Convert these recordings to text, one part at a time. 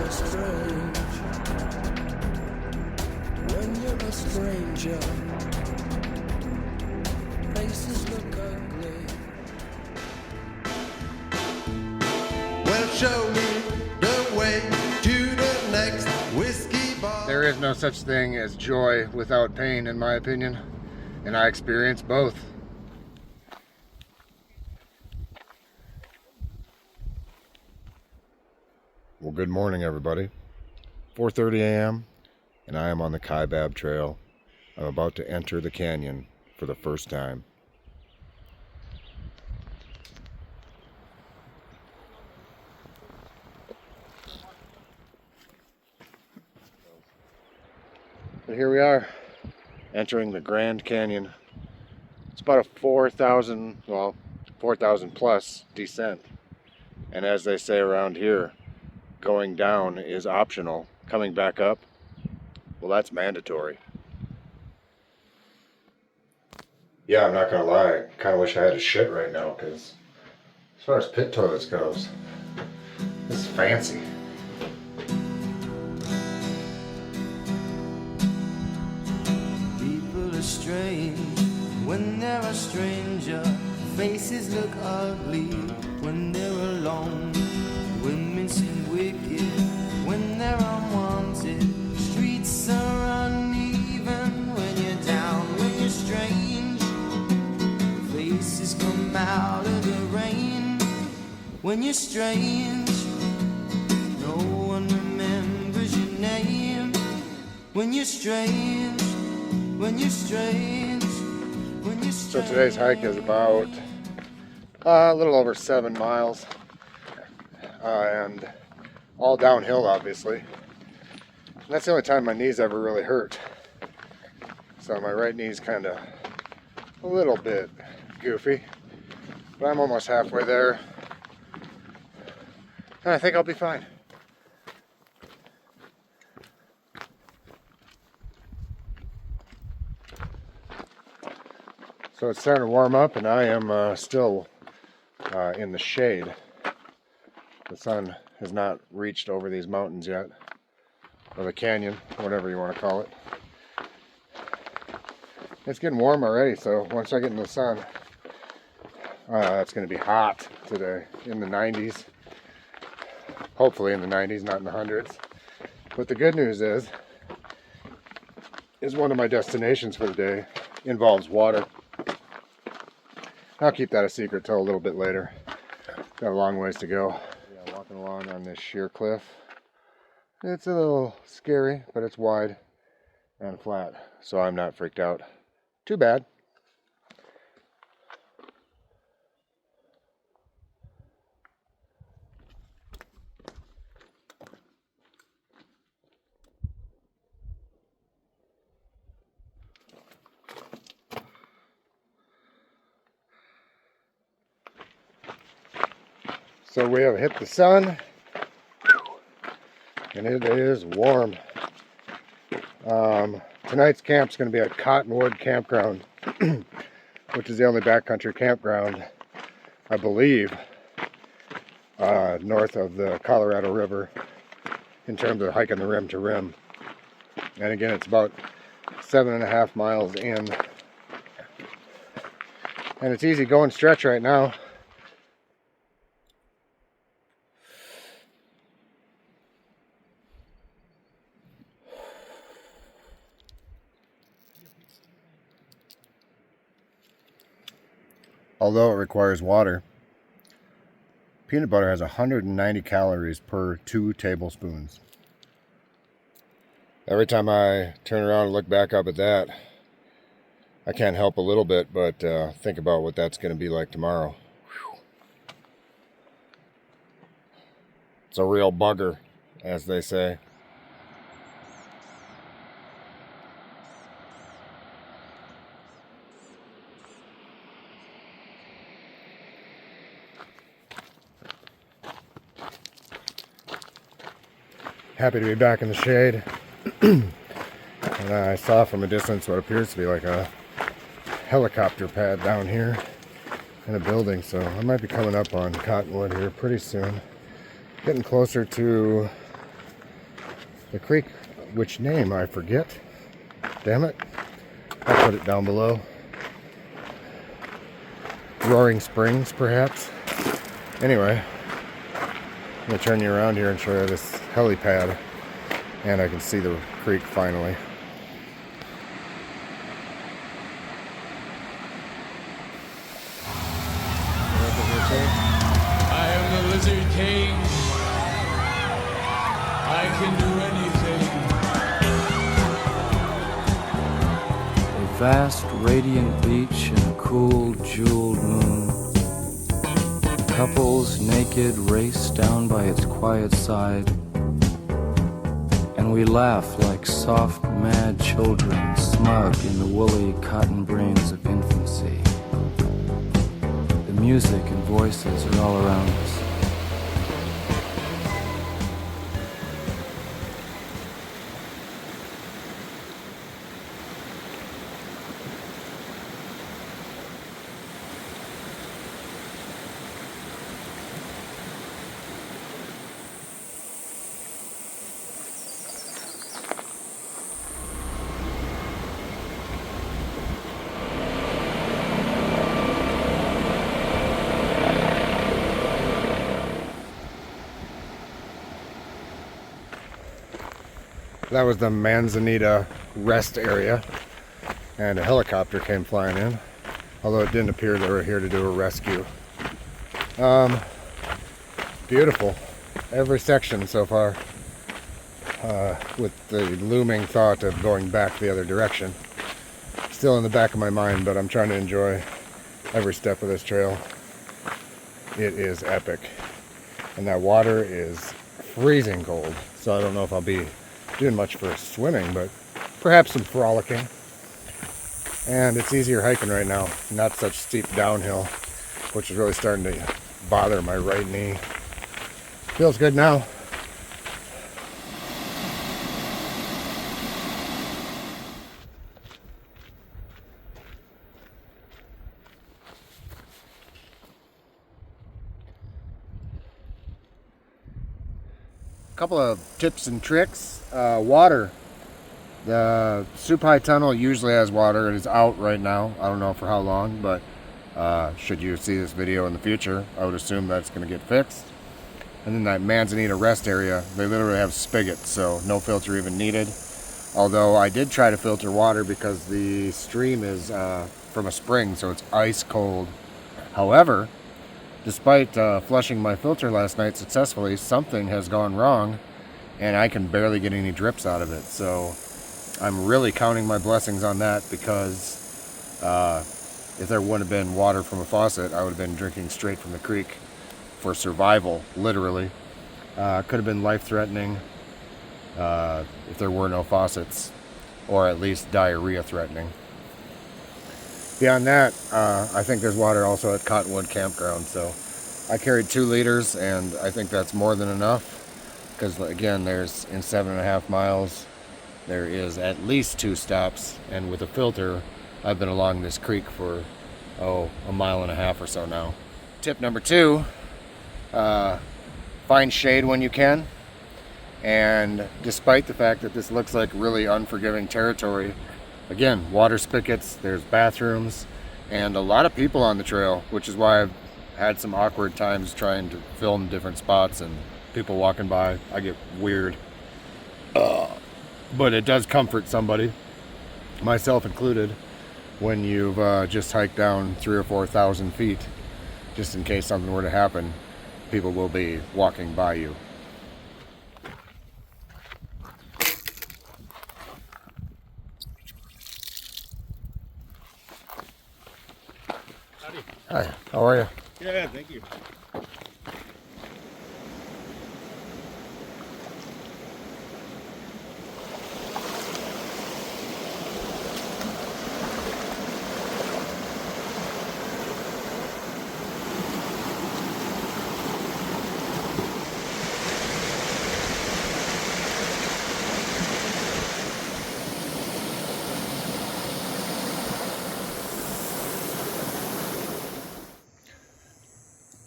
you're strange, when you're a stranger, faces look ugly. Well, show me the way to the next whiskey bar. There is no such thing as joy without pain, in my opinion, and I experience both. Well, good morning, everybody. 4:30 a.m. and I am on the Kaibab Trail. I'm about to enter the canyon for the first time. But here we are, entering the Grand Canyon. It's about a 4,000 plus descent. And as they say around here, going down is optional. Coming back up, well, that's mandatory. Yeah, I'm not gonna lie, I kind of wish I had a shit right now, because as far as pit toilets goes, this is fancy. People are strange when they're a stranger. Faces look ugly when they're alone. Women seem wicked when they're unwanted. Streets are uneven when you're down, when you're strange. Faces come out of the rain when you're strange. No one remembers your name when you're strange. When you're strange, when you're strange. So today's hike is about a little over 7 miles, and all downhill, obviously. And that's the only time my knees ever really hurt. So my right knee's kind of a little bit goofy, but I'm almost halfway there, and I think I'll be fine. So it's starting to warm up, and I am still in the shade. The sun has not reached over these mountains yet, or the canyon, whatever you want to call it. It's getting warm already, so once I get in the sun, it's going to be hot today, in the 90s. Hopefully in the 90s, not in the hundreds. But the good news is one of my destinations for the day involves water. I'll keep that a secret till a little bit later. Got a long ways to go. Yeah, walking along on this sheer cliff. It's a little scary, but it's wide and flat, so I'm not freaked out. Too bad. So we have hit the sun, and it is warm. Tonight's camp's going to be at Cottonwood Campground, which is the only backcountry campground, I believe, north of the Colorado River in terms of hiking the rim to rim. And again, it's about 7.5 miles in. And it's easy going stretch right now. Although it requires water, peanut butter has 190 calories per 2 tablespoons. Every time I turn around and look back up at that, I can't help a little bit but think about what that's going to be like tomorrow. Whew. It's a real bugger, as they say. Happy to be back in the shade. And I saw from a distance what appears to be like a helicopter pad down here in a building, so I might be coming up on Cottonwood here pretty soon. Getting closer to The creek, which name I forget. Damn it. I'll put it down below. Roaring Springs, perhaps. Anyway, I'm going to turn you around here and show you this helipad. And I can see the creek finally. I am the Lizard King. I can do anything. A vast, radiant beach and a cool, jeweled moon. Couples naked race down by its quiet side. And we laugh like soft, mad children, smug in the woolly cotton brains of infancy. The music and voices are all around us. That was the Manzanita rest area, and a helicopter came flying in, although it didn't appear they were here to do a rescue. Beautiful. Every section so far, with the looming thought of going back the other direction. Still in the back of my mind, but I'm trying to enjoy every step of this trail. It is epic. And that water is freezing cold, so I don't know if I'll be doing much for swimming, but perhaps some frolicking. And it's easier hiking right now, not such steep downhill, which is really starting to bother my right knee. Feels good now. Couple of tips and tricks. Water. The Supai Tunnel usually has water. It is out right now. I don't know for how long, but should you see this video in the future, I would assume that's going to get fixed. And then that Manzanita rest area, they literally have spigots, so no filter even needed. Although I did try to filter water because the stream is from a spring, so it's ice cold. However, despite flushing my filter last night successfully, something has gone wrong, and I can barely get any drips out of it. So I'm really counting my blessings on that, because if there wouldn't have been water from a faucet, I would have been drinking straight from the creek for survival, literally. Could have been life-threatening if there were no faucets, or at least diarrhea-threatening. Beyond that, I think there's water also at Cottonwood Campground, so I carried 2 liters, and I think that's more than enough, because again, there's in 7.5 miles, there is at least 2 stops, and with a filter, I've been along this creek for, a 1.5 miles or so now. Tip number 2, find shade when you can, and despite the fact that this looks like really unforgiving territory, again, water spigots, there's bathrooms, and a lot of people on the trail, which is why I've had some awkward times trying to film different spots and people walking by. I get weird. But it does comfort somebody, myself included, when you've just hiked down 3,000 or 4,000 feet. Just in case something were to happen, people will be walking by you. Howdy. Hi, how are you? Yeah, thank you.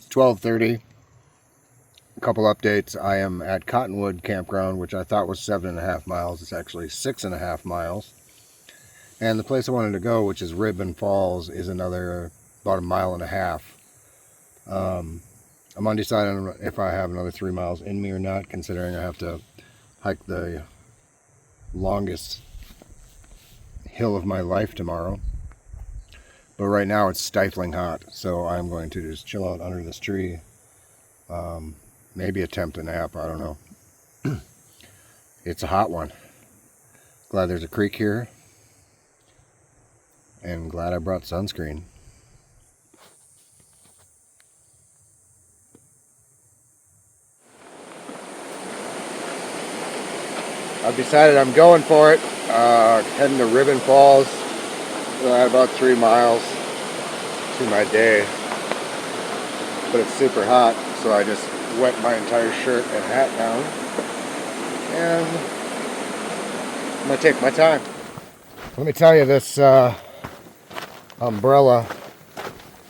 It's 12:30. couple updates. I am at Cottonwood Campground, which I thought was 7.5 miles. It's actually 6.5 miles. And the place I wanted to go, which is Ribbon Falls, is another about 1.5 miles. I'm undecided if I have another 3 miles in me or not, considering I have to hike the longest hill of my life tomorrow. But right now it's stifling hot, so I'm going to just chill out under this tree. Maybe attempt a nap, I don't know. It's a hot one. Glad there's a creek here. And glad I brought sunscreen. I've decided I'm going for it. Heading to Ribbon Falls. About 3 miles to my day. But it's super hot, so I just wet my entire shirt and hat down. And I'm going to take my time. Let me tell you, this umbrella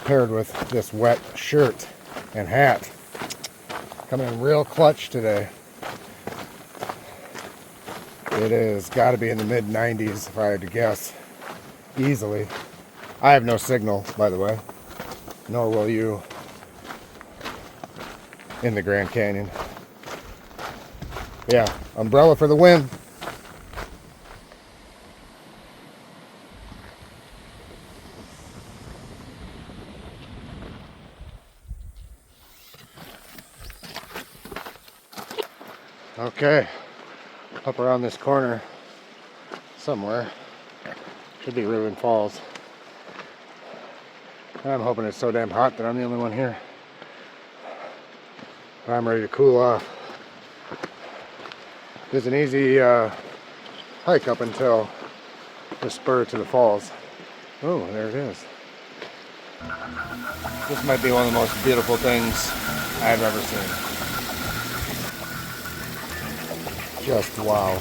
paired with this wet shirt and hat coming in real clutch today. It is got to be in the mid 90s if I had to guess. Easily. I have no signal, by the way. Nor will you in the Grand Canyon. Yeah, umbrella for the win. Okay, up around this corner somewhere should be Ribbon Falls. I'm hoping it's so damn hot that I'm the only one here. But I'm ready to cool off. There's an easy hike up until the spur to the falls. Oh, there it is. This might be one of the most beautiful things I've ever seen. Just wow.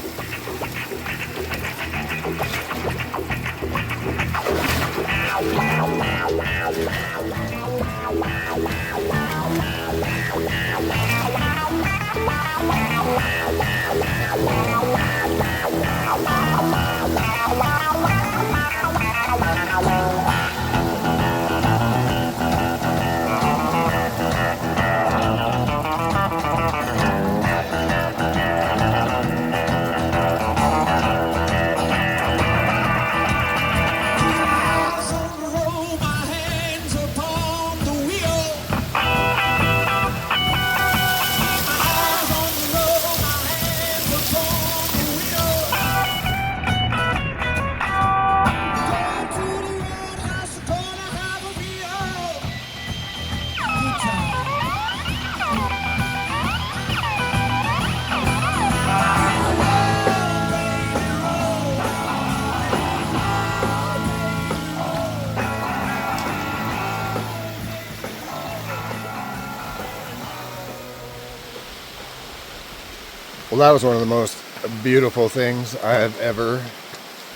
Well, that was one of the most beautiful things I have ever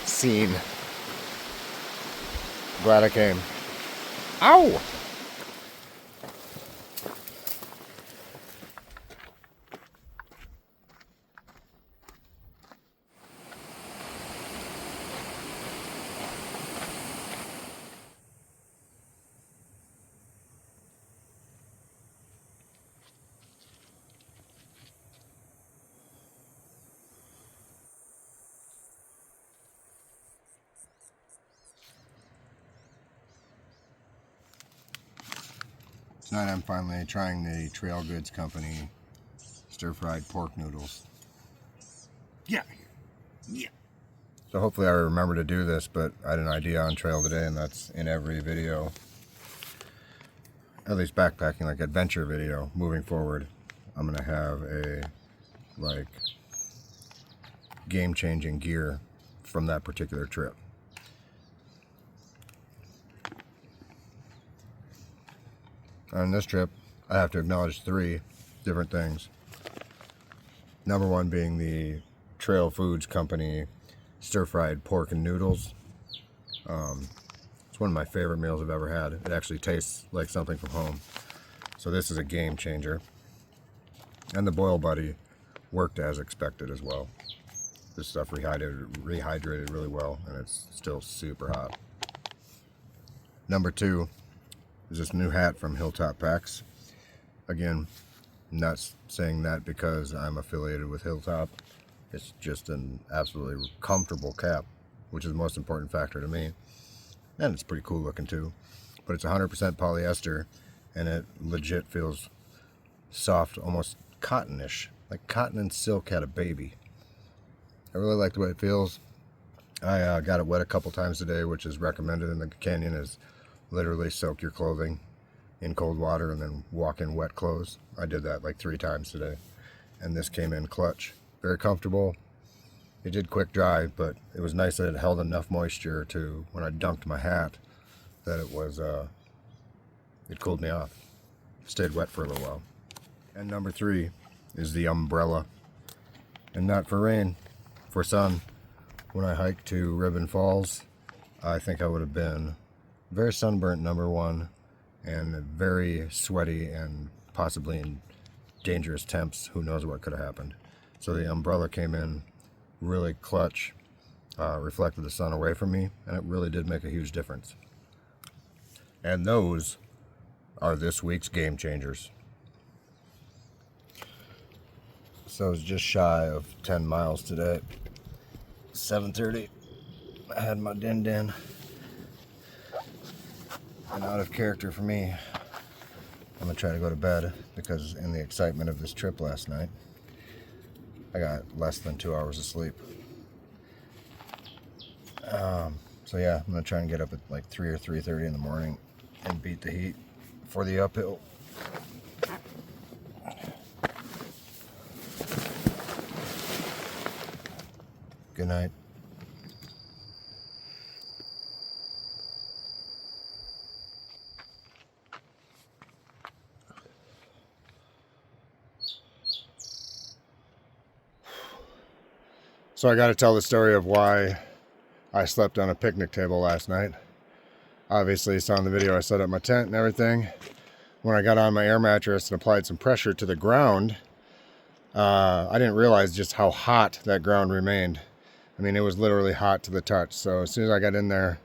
seen. Glad I came. Ow! Tonight I'm finally trying the Trail Goods Company stir-fried pork noodles. Yeah. Yeah. So hopefully I remember to do this, but I had an idea on trail today, and that's in every video. At least backpacking, like adventure video, moving forward. I'm gonna have a like game-changing gear from that particular trip. On this trip, I have to acknowledge 3 different things. Number 1 being the Trail Foods Company stir-fried pork and noodles. It's one of my favorite meals I've ever had. It actually tastes like something from home. So this is a game changer. And the Boil Buddy worked as expected as well. This stuff rehydrated really well, and it's still super hot. Number 2 is this new hat from Hilltop Packs. Again, not saying that because I'm affiliated with Hilltop. It's just an absolutely comfortable cap, which is the most important factor to me. And it's pretty cool looking too. But it's 100% polyester, and it legit feels soft, almost cottonish. Like cotton and silk had a baby. I really like the way it feels. I got it wet a couple times a day, which is recommended in the canyon, is literally soak your clothing in cold water and then walk in wet clothes. I did that like 3 times today, and this came in clutch. Very comfortable. It did quick dry, but it was nice that it held enough moisture to, when I dunked my hat, that it was, it cooled me off. Stayed wet for a little while. And number 3 is the umbrella. And not for rain, for sun. When I hiked to Ribbon Falls, I think I would have been very sunburnt, number 1, and very sweaty and possibly in dangerous temps. Who knows what could have happened. So the umbrella came in really clutch, reflected the sun away from me, and it really did make a huge difference. And those are this week's game changers. So it's just shy of 10 miles today. 7:30. I had my din. And out of character for me, I'm gonna try to go to bed because in the excitement of this trip last night, I got less than 2 hours of sleep. So yeah, I'm gonna try and get up at like 3 or 3:30 in the morning and beat the heat for the uphill. Good night. So I got to tell the story of why I slept on a picnic table last night. Obviously, you saw in the video I set up my tent and everything. When I got on my air mattress and applied some pressure to the ground, I didn't realize just how hot that ground remained. I mean, it was literally hot to the touch. So as soon as I got in there,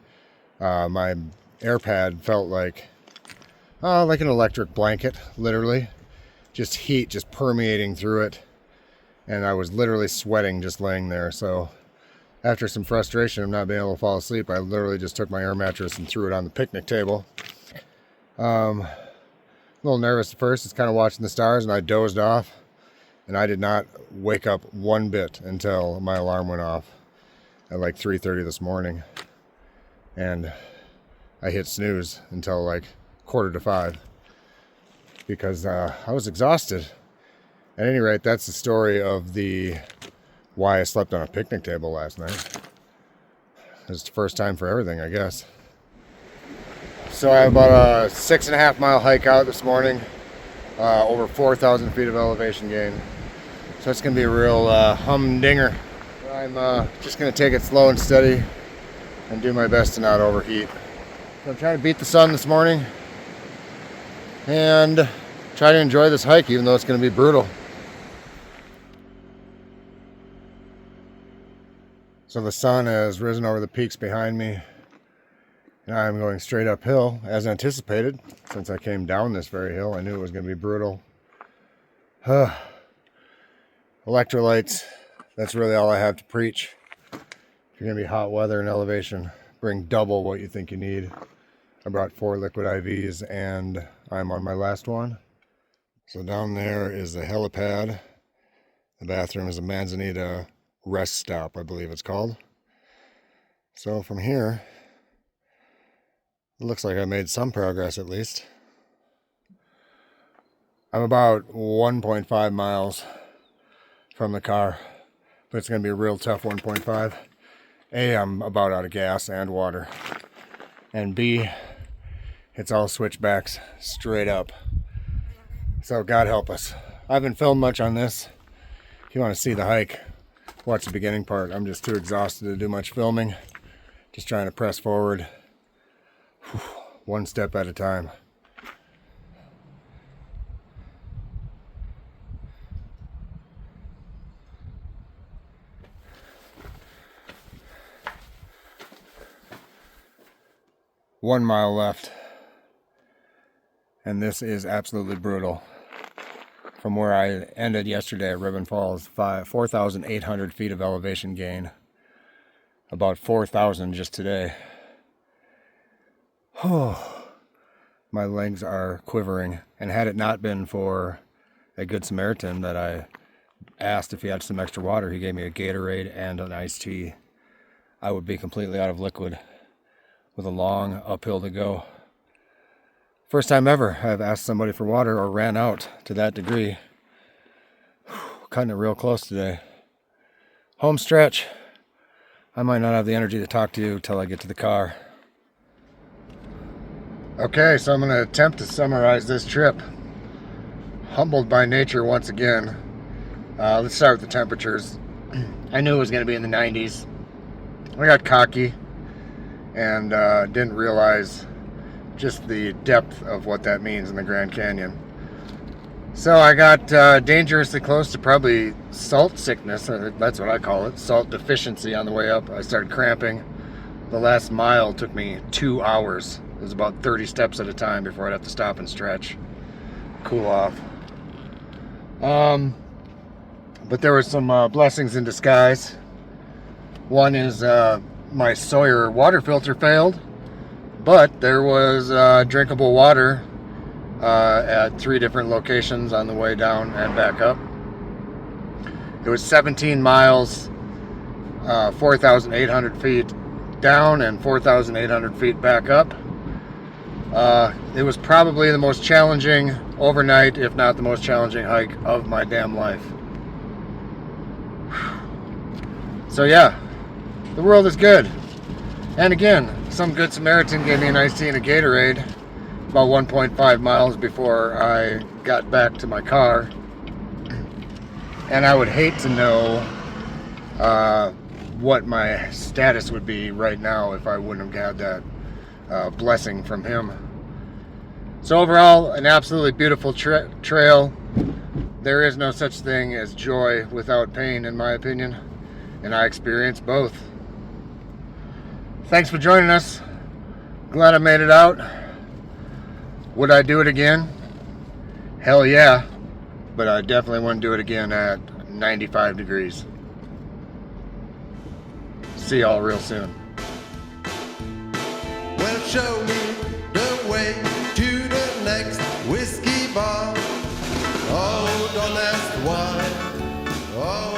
my air pad felt like an electric blanket, literally. Just heat just permeating through it. And I was literally sweating just laying there. So after some frustration of not being able to fall asleep, I literally just took my air mattress and threw it on the picnic table. A little nervous at first, just kind of watching the stars, and I dozed off. And I did not wake up one bit until my alarm went off at like 3:30 this morning. And I hit snooze until like 4:45 because I was exhausted. At any rate, that's the story of why I slept on a picnic table last night. It's the first time for everything, I guess. So I have about a 6.5 mile hike out this morning, over 4,000 feet of elevation gain. So it's going to be a real humdinger. I'm just going to take it slow and steady and do my best to not overheat. So I'm trying to beat the sun this morning and try to enjoy this hike, even though it's going to be brutal. So the sun has risen over the peaks behind me, and I'm going straight uphill as anticipated. Since I came down this very hill, I knew it was going to be brutal. Electrolytes, that's really all I have to preach. If you're going to be hot weather and elevation, bring double what you think you need. I brought 4 liquid IVs, and I'm on my last one. So down there is the helipad. The bathroom is a Manzanita rest stop, I believe it's called. So from here, it looks like I made some progress at least. I'm about 1.5 miles from the car, but it's going to be a real tough 1.5. A, I'm about out of gas and water. And B, it's all switchbacks straight up. So God help us. I haven't filmed much on this. If you want to see the hike, watch the beginning part. I'm just too exhausted to do much filming. Just trying to press forward. One step at a time. 1 mile left. And this is absolutely brutal. From where I ended yesterday at Ribbon Falls, 4,800 feet of elevation gain. About 4,000 just today. Oh, my legs are quivering. And had it not been for a Good Samaritan that I asked if he had some extra water, he gave me a Gatorade and an iced tea, I would be completely out of liquid with a long uphill to go. First time ever I've asked somebody for water or ran out to that degree. Cutting it real close today. Home stretch. I might not have the energy to talk to you till I get to the car. Okay, so I'm going to attempt to summarize this trip. Humbled by nature once again. Let's start with the temperatures. I knew it was going to be in the 90s. I got cocky and didn't realize just the depth of what that means in the Grand Canyon. So I got dangerously close to probably salt sickness, or that's what I call it, salt deficiency on the way up. I started cramping. The last mile took me 2 hours. It was about 30 steps at a time before I'd have to stop and stretch, cool off. But there were some blessings in disguise. One is my Sawyer water filter failed, but there was drinkable water at 3 different locations on the way down and back up. It was 17 miles, 4,800 feet down and 4,800 feet back up. It was probably the most challenging overnight, if not the most challenging hike of my damn life. So yeah, the world is good. And again, some Good Samaritan gave me an iced tea and a Gatorade about 1.5 miles before I got back to my car. And I would hate to know what my status would be right now if I wouldn't have had that blessing from him. So overall, an absolutely beautiful trail. There is no such thing as joy without pain, in my opinion, and I experienced both. Thanks for joining us. Glad I made it out. Would I do it again? Hell yeah, but I definitely wouldn't do it again at 95 degrees. See y'all real soon. Well, show me the way to the next whiskey bar. Oh, don't ask why. Oh.